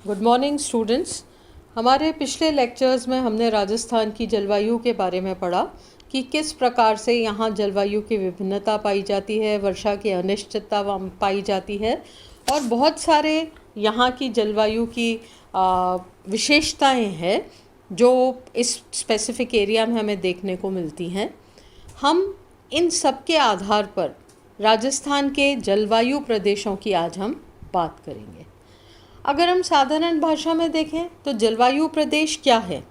Good morning students. हमारे पिछले lectures में हमने राजस्थान की जलवायु के बारे में पढ़ा कि किस प्रकार से यहाँ जलवायु की विभिन्नता पाई जाती है, वर्षा की अनिश्चितता पाई जाती है और बहुत सारे यहाँ की जलवायु की विशेषताएं हैं जो इस स्पेसिफिक एरिया में हमें देखने को मिलती हैं। हम इन सब के आधार पर राजस्थान के जलवायु प्रदेशों की आज हम बात करेंगे। अगर हम साधारण भाषा में देखें तो जलवायु प्रदेश क्या है,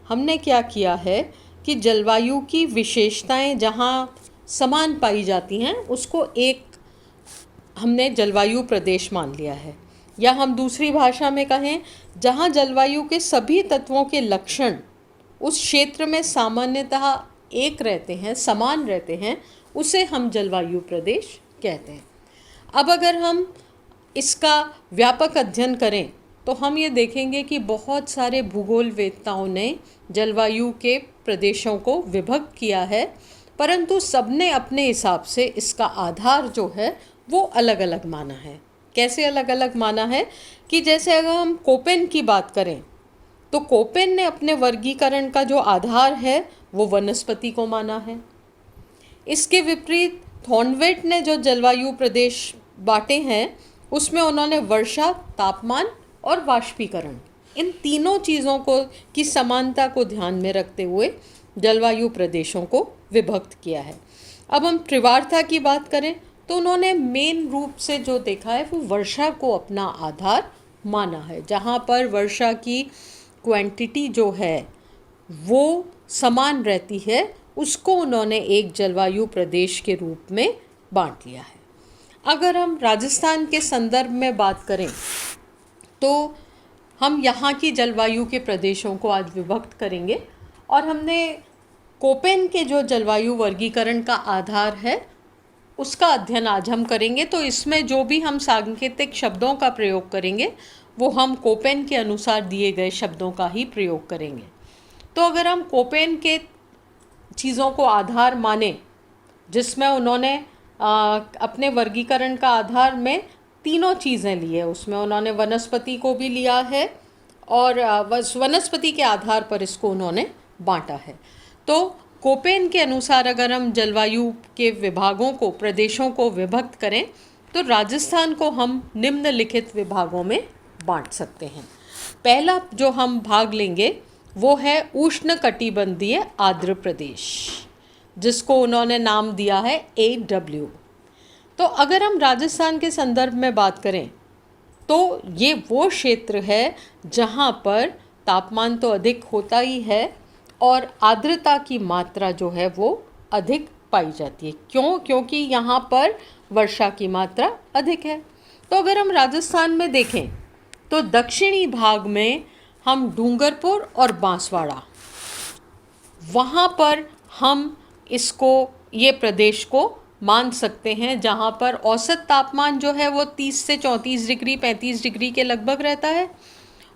हमने क्या किया है कि जलवायु की विशेषताएं जहाँ समान पाई जाती हैं उसको एक हमने जलवायु प्रदेश मान लिया है। या हम दूसरी भाषा में कहें, जहाँ जलवायु के सभी तत्वों के लक्षण उस क्षेत्र में सामान्यतः एक रहते हैं, समान रहते हैं, उसे हम जलवायु प्रदेश कहते हैं। अब अगर हम इसका व्यापक अध्ययन करें तो हम ये देखेंगे कि बहुत सारे भूगोलवेत्ताओं ने जलवायु के प्रदेशों को विभक्त किया है, परंतु सबने अपने हिसाब से इसका आधार जो है वो अलग अलग माना है। कैसे अलग अलग माना है कि जैसे अगर हम कोपेन की बात करें तो कोपेन ने अपने वर्गीकरण का जो आधार है वो वनस्पति को माना है। इसके विपरीत थॉर्नवेट ने जो जलवायु प्रदेश बांटे हैं उसमें उन्होंने वर्षा, तापमान और वाष्पीकरण, इन तीनों चीज़ों को की समानता को ध्यान में रखते हुए जलवायु प्रदेशों को विभक्त किया है। अब हम त्रिवार्ता की बात करें तो उन्होंने मेन रूप से जो देखा है वो वर्षा को अपना आधार माना है। जहाँ पर वर्षा की क्वांटिटी जो है वो समान रहती है उसको उन्होंने एक जलवायु प्रदेश के रूप में बांट लिया है। अगर हम राजस्थान के संदर्भ में बात करें तो हम यहाँ की जलवायु के प्रदेशों को आज विभक्त करेंगे और हमने कोपेन के जो जलवायु वर्गीकरण का आधार है उसका अध्ययन आज हम करेंगे। तो इसमें जो भी हम सांकेतिक शब्दों का प्रयोग करेंगे वो हम कोपेन के अनुसार दिए गए शब्दों का ही प्रयोग करेंगे। तो अगर हम कोपेन के चीज़ों को आधार माने, जिसमें उन्होंने अपने वर्गीकरण का आधार में तीनों चीज़ें ली है, उसमें उन्होंने वनस्पति को भी लिया है और वनस्पति के आधार पर इसको उन्होंने बांटा है। तो कोपेन के अनुसार अगर हम जलवायु के विभागों को, प्रदेशों को विभक्त करें तो राजस्थान को हम निम्नलिखित विभागों में बांट सकते हैं। पहला जो हम भाग लेंगे वो है उष्णकटिबंधीय आर्द्र प्रदेश, जिसको उन्होंने नाम दिया है AW। तो अगर हम राजस्थान के संदर्भ में बात करें तो ये वो क्षेत्र है जहाँ पर तापमान तो अधिक होता ही है और आर्द्रता की मात्रा जो है वो अधिक पाई जाती है। क्यों? क्योंकि यहाँ पर वर्षा की मात्रा अधिक है। तो अगर हम राजस्थान में देखें तो दक्षिणी भाग में हम डूंगरपुर और बांसवाड़ा, वहाँ पर हम ये प्रदेश को मान सकते हैं, जहाँ पर औसत तापमान जो है वो 30 से 34 डिग्री 35 डिग्री के लगभग रहता है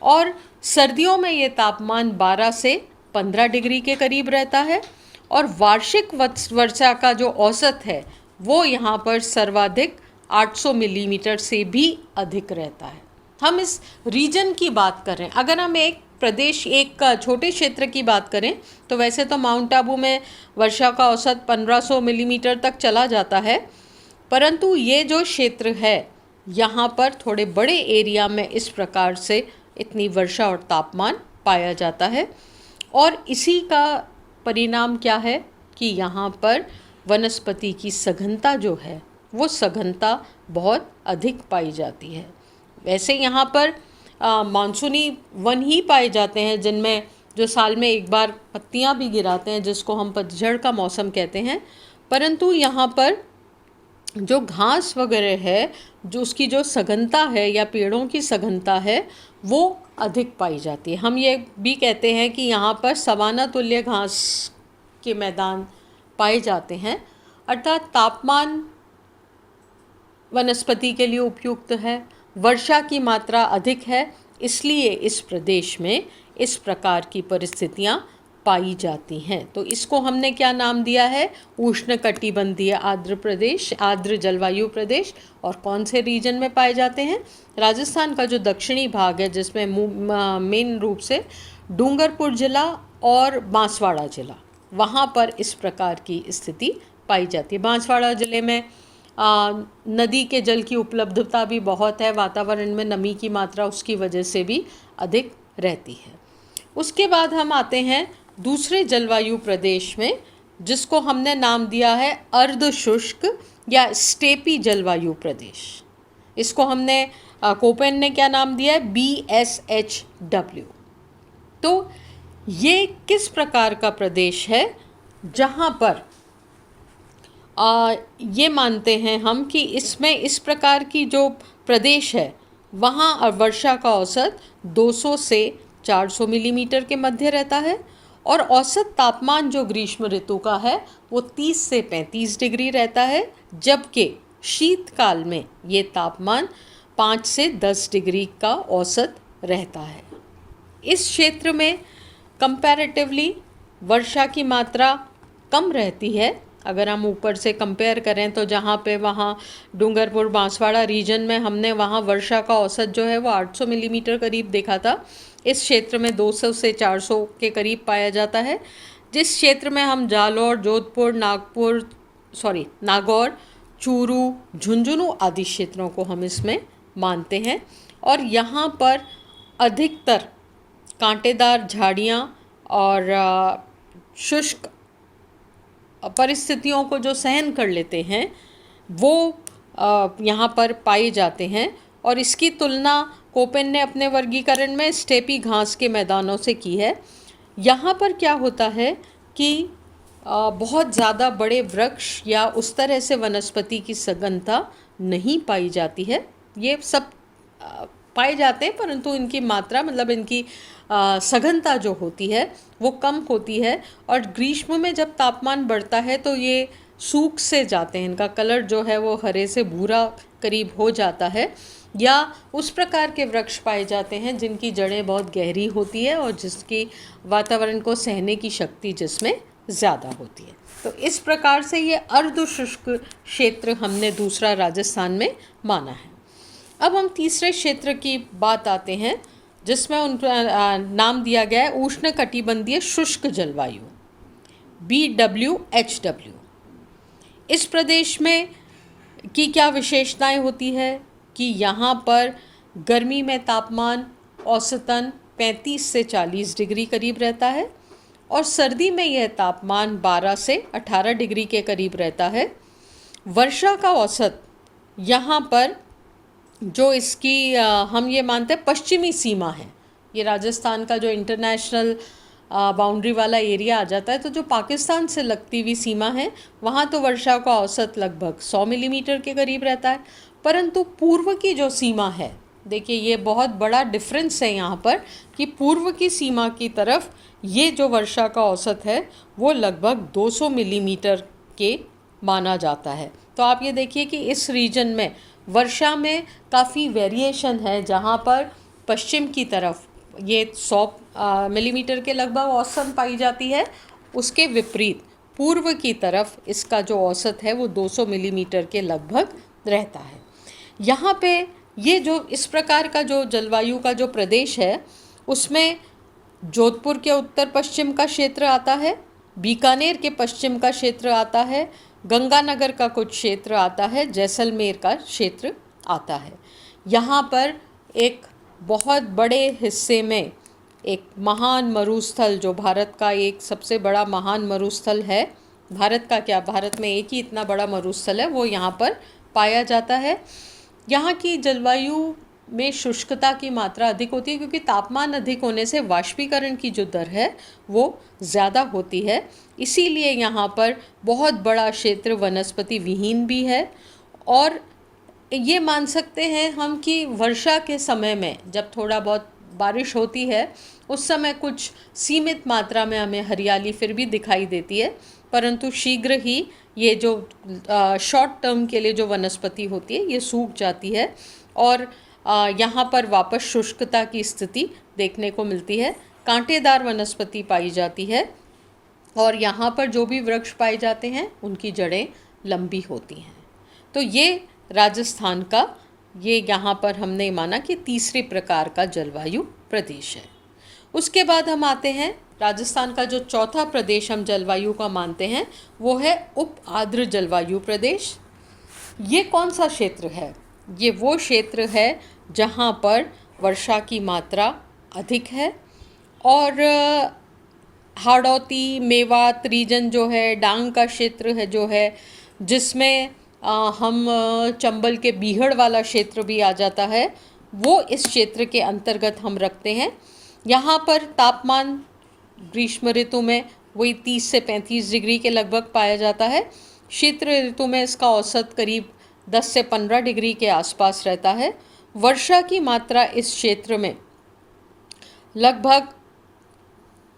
और सर्दियों में ये तापमान 12 से 15 डिग्री के करीब रहता है और वार्षिक वर्षा का जो औसत है वो यहाँ पर सर्वाधिक 800 मिलीमीटर से भी अधिक रहता है। हम इस रीजन की बात कर रहे हैं। अगर हम एक प्रदेश, एक छोटे क्षेत्र की बात करें तो वैसे तो माउंट आबू में वर्षा का औसत 1500 मिलीमीटर तक चला जाता है, परंतु ये जो क्षेत्र है यहाँ पर थोड़े बड़े एरिया में इस प्रकार से इतनी वर्षा और तापमान पाया जाता है। और इसी का परिणाम क्या है कि यहाँ पर वनस्पति की सघनता जो है वो सघनता बहुत अधिक पाई जाती है। वैसे यहाँ पर मानसूनी वन ही पाए जाते हैं जिनमें जो साल में एक बार पत्तियाँ भी गिराते हैं, जिसको हम पतझड़ का मौसम कहते हैं, परंतु यहाँ पर जो घास वगैरह है, जो उसकी जो सघनता है या पेड़ों की सघनता है वो अधिक पाई जाती है। हम ये भी कहते हैं कि यहाँ पर सवाना तुल्य घास के मैदान पाए जाते हैं, अर्थात तापमान वनस्पति के लिए उपयुक्त है, वर्षा की मात्रा अधिक है, इसलिए इस प्रदेश में इस प्रकार की परिस्थितियाँ पाई जाती हैं। तो इसको हमने क्या नाम दिया है? उष्णकटिबंधीय आर्द्र प्रदेश, आर्द्र जलवायु प्रदेश। और कौन से रीजन में पाए जाते हैं? राजस्थान का जो दक्षिणी भाग है, जिसमें मेन रूप से डूंगरपुर जिला और बांसवाड़ा जिला, वहाँ पर इस प्रकार की स्थिति पाई जाती है। बांसवाड़ा ज़िले में नदी के जल की उपलब्धता भी बहुत है, वातावरण में नमी की मात्रा उसकी वजह से भी अधिक रहती है। उसके बाद हम आते हैं दूसरे जलवायु प्रदेश में, जिसको हमने नाम दिया है अर्ध शुष्क या स्टेपी जलवायु प्रदेश। इसको हमने कोपेन ने क्या नाम दिया है? BSHW। तो ये किस प्रकार का प्रदेश है? जहाँ पर ये मानते हैं हम कि इसमें इस प्रकार की जो प्रदेश है वहाँ वर्षा का औसत 200 से 400 मिलीमीटर के मध्य रहता है, और औसत तापमान जो ग्रीष्म ऋतु का है वो 30 से 35 डिग्री रहता है, जबकि शीतकाल में ये तापमान 5 से 10 डिग्री का औसत रहता है। इस क्षेत्र में कंपैरेटिवली वर्षा की मात्रा कम रहती है। अगर हम ऊपर से कंपेयर करें तो जहाँ पे वहाँ डूंगरपुर बांसवाड़ा रीजन में हमने वहाँ वर्षा का औसत जो है वो 800 मिलीमीटर करीब देखा था, इस क्षेत्र में 200 से 400 के करीब पाया जाता है। जिस क्षेत्र में हम जालौर, जोधपुर, नागौर, चूरू, झुंझुनू आदि क्षेत्रों को हम इसमें मानते हैं, और यहाँ पर अधिकतर कांटेदार झाड़ियाँ और शुष्क परिस्थितियों को जो सहन कर लेते हैं वो यहाँ पर पाए जाते हैं। और इसकी तुलना कोपेन ने अपने वर्गीकरण में स्टेपी घास के मैदानों से की है। यहाँ पर क्या होता है कि बहुत ज़्यादा बड़े वृक्ष या उस तरह से वनस्पति की सघनता नहीं पाई जाती है। ये सब पाए जाते हैं, परंतु इनकी मात्रा मतलब इनकी सघनता जो होती है वो कम होती है। और ग्रीष्म में जब तापमान बढ़ता है तो ये सूख से जाते हैं, इनका कलर जो है वो हरे से भूरा करीब हो जाता है। या उस प्रकार के वृक्ष पाए जाते हैं जिनकी जड़ें बहुत गहरी होती है और जिसकी वातावरण को सहने की शक्ति जिसमें ज़्यादा होती है। तो इस प्रकार से ये अर्ध शुष्क क्षेत्र हमने दूसरा राजस्थान में माना है। अब हम तीसरे क्षेत्र की बात आते हैं, जिसमें उनका नाम दिया गया है उष्णकटिबंधीय शुष्क जलवायु, BWHW। इस प्रदेश में की क्या विशेषताएं होती है कि यहाँ पर गर्मी में तापमान औसतन 35 से 40 डिग्री करीब रहता है, और सर्दी में यह तापमान 12 से 18 डिग्री के करीब रहता है। वर्षा का औसत यहाँ पर जो इसकी हम ये मानते हैं पश्चिमी सीमा है, ये राजस्थान का जो इंटरनेशनल बाउंड्री वाला एरिया आ जाता है, तो जो पाकिस्तान से लगती हुई सीमा है वहाँ तो वर्षा का औसत लगभग 100 मिलीमीटर के करीब रहता है। परंतु पूर्व की जो सीमा है, देखिए ये बहुत बड़ा डिफरेंस है यहाँ पर कि पूर्व की सीमा की तरफ ये जो वर्षा का औसत है वो लगभग 200 मिलीमीटर के माना जाता है। तो आप ये देखिए कि इस रीजन में वर्षा में काफ़ी वेरिएशन है, जहाँ पर पश्चिम की तरफ ये 100 मिलीमीटर के लगभग औसत पाई जाती है, उसके विपरीत पूर्व की तरफ इसका जो औसत है वो 200 मिलीमीटर के लगभग रहता है। यहाँ पे ये जो इस प्रकार का जो जलवायु का जो प्रदेश है उसमें जोधपुर के उत्तर पश्चिम का क्षेत्र आता है, बीकानेर के पश्चिम का क्षेत्र आता है, गंगानगर का कुछ क्षेत्र आता है, जैसलमेर का क्षेत्र आता है। यहाँ पर एक बहुत बड़े हिस्से में एक महान मरुस्थल, जो भारत का एक सबसे बड़ा महान मरुस्थल है, भारत का क्या, भारत में एक ही इतना बड़ा मरुस्थल है, वो यहाँ पर पाया जाता है। यहाँ की जलवायु में शुष्कता की मात्रा अधिक होती है, क्योंकि तापमान अधिक होने से वाष्पीकरण की जो दर है वो ज़्यादा होती है। इसीलिए यहाँ पर बहुत बड़ा क्षेत्र वनस्पति विहीन भी है। और ये मान सकते हैं हम कि वर्षा के समय में जब थोड़ा बहुत बारिश होती है उस समय कुछ सीमित मात्रा में हमें हरियाली फिर भी दिखाई देती है, परंतु शीघ्र ही ये जो शॉर्ट टर्म के लिए जो वनस्पति होती है ये सूख जाती है और यहाँ पर वापस शुष्कता की स्थिति देखने को मिलती है। कांटेदार वनस्पति पाई जाती है और यहाँ पर जो भी वृक्ष पाए जाते हैं उनकी जड़ें लंबी होती हैं। तो ये राजस्थान का ये यहाँ पर हमने माना कि तीसरे प्रकार का जलवायु प्रदेश है। उसके बाद हम आते हैं राजस्थान का जो चौथा प्रदेश हम जलवायु का मानते हैं वो है उप आर्द्र जलवायु प्रदेश। ये कौन सा क्षेत्र है? ये वो क्षेत्र है जहाँ पर वर्षा की मात्रा अधिक है और हाड़ौती मेवात रीजन जो है, डांग का क्षेत्र है जो है, जिसमें हम चंबल के बीहड़ वाला क्षेत्र भी आ जाता है, वो इस क्षेत्र के अंतर्गत हम रखते हैं। यहाँ पर तापमान ग्रीष्म ऋतु में वही 30 से 35 डिग्री के लगभग पाया जाता है। शीत ऋतु में इसका औसत करीब 10 से 15 डिग्री के आसपास रहता है। वर्षा की मात्रा इस क्षेत्र में लगभग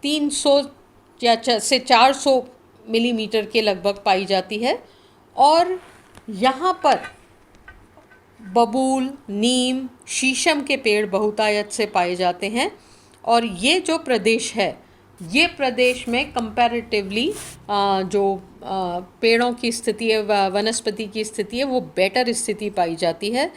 300 या से 400 मिलीमीटर के लगभग पाई जाती है और यहाँ पर बबूल, नीम, शीशम के पेड़ बहुतायत से पाए जाते हैं। और ये जो प्रदेश है, ये प्रदेश में कंपैरेटिवली जो पेड़ों की स्थिति है, वनस्पति की स्थिति है, वो बेटर स्थिति पाई जाती है।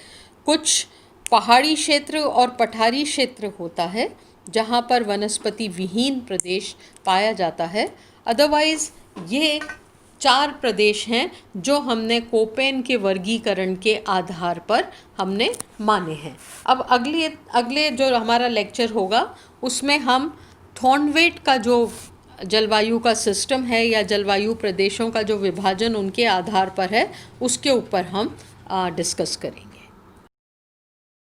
कुछ पहाड़ी क्षेत्र और पठारी क्षेत्र होता है जहाँ पर वनस्पति विहीन प्रदेश पाया जाता है। अदरवाइज़ ये 4 प्रदेश हैं जो हमने कोपेन के वर्गीकरण के आधार पर हमने माने हैं। अब अगले जो हमारा लेक्चर होगा उसमें हम थॉर्नवेट का जो जलवायु का सिस्टम है या जलवायु प्रदेशों का जो विभाजन उनके आधार पर है उसके ऊपर हम डिस्कस करेंगे।